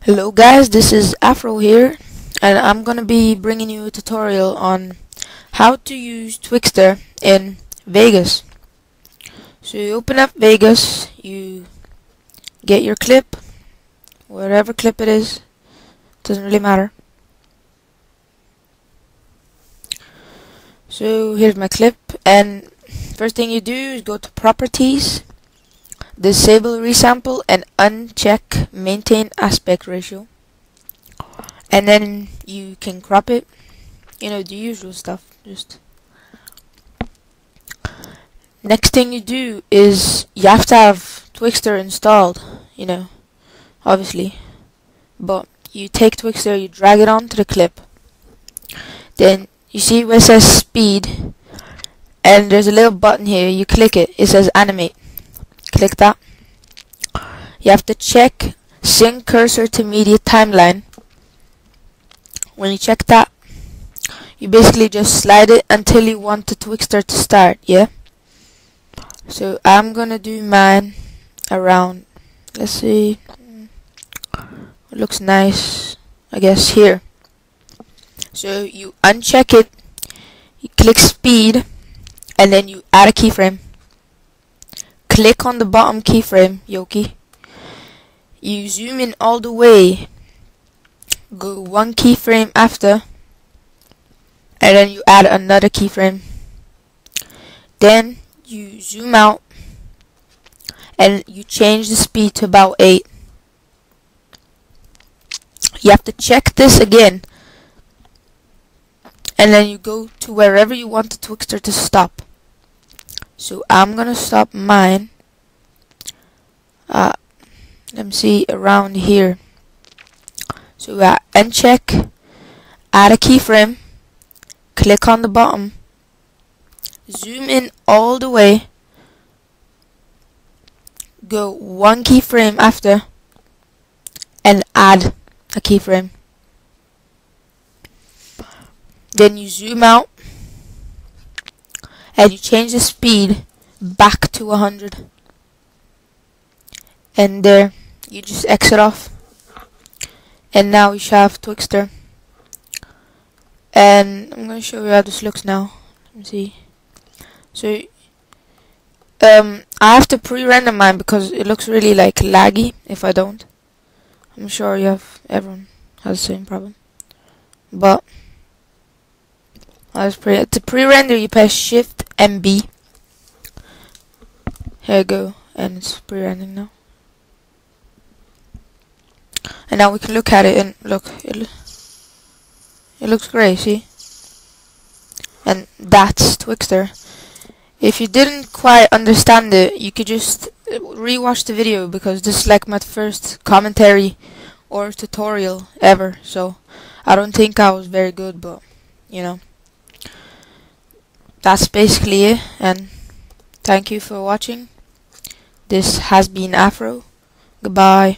Hello guys, this is Afro here, and I'm gonna be bringing you a tutorial on how to use Twixtor in Vegas. So you open up Vegas, you get your clip, whatever clip it is, doesn't really matter. So here's my clip, and first thing you do is go to Properties, disable resample, and uncheck maintain aspect ratio, and then you can crop it, the usual stuff. Just next thing you do is you have to have Twixtor installed, obviously, but you take Twixtor, you drag it onto the clip, then you see where it says speed, and there's a little button here, you click it, it says animate. Click that. You have to check sync cursor to media timeline. When you check that, you basically just slide it until you want the Twixtor to start, yeah? So I'm gonna do mine around, let's see, it looks nice, I guess here. So you uncheck it, you click speed, and then you add a keyframe. Click on the bottom keyframe, Yoki. You zoom in all the way, go one keyframe after, and then you add another keyframe. Then you zoom out, and you change the speed to about 8. You have to check this again, and then you go to wherever you want the Twixtor to stop. So I'm gonna stop mine. Let me see, around here. So uncheck, add a keyframe, click on the bottom, zoom in all the way, go one keyframe after, and add a keyframe. Then you zoom out, and you change the speed back to 100. And there, you just exit off. And now we should have Twixtor. And I'm going to show you how this looks now. Let me see. So, I have to pre-render mine because it looks really laggy if I don't. I'm sure everyone has the same problem. But to pre-render, you press Shift and B. Here you go, and it's pre-rendering now. And now we can look at it, and look, it looks great, see? And that's Twixtor. If you didn't quite understand it, you could just rewatch the video, because this is like my first commentary or tutorial ever, so I don't think I was very good, but that's basically it, and thank you for watching. This has been Afro. Goodbye.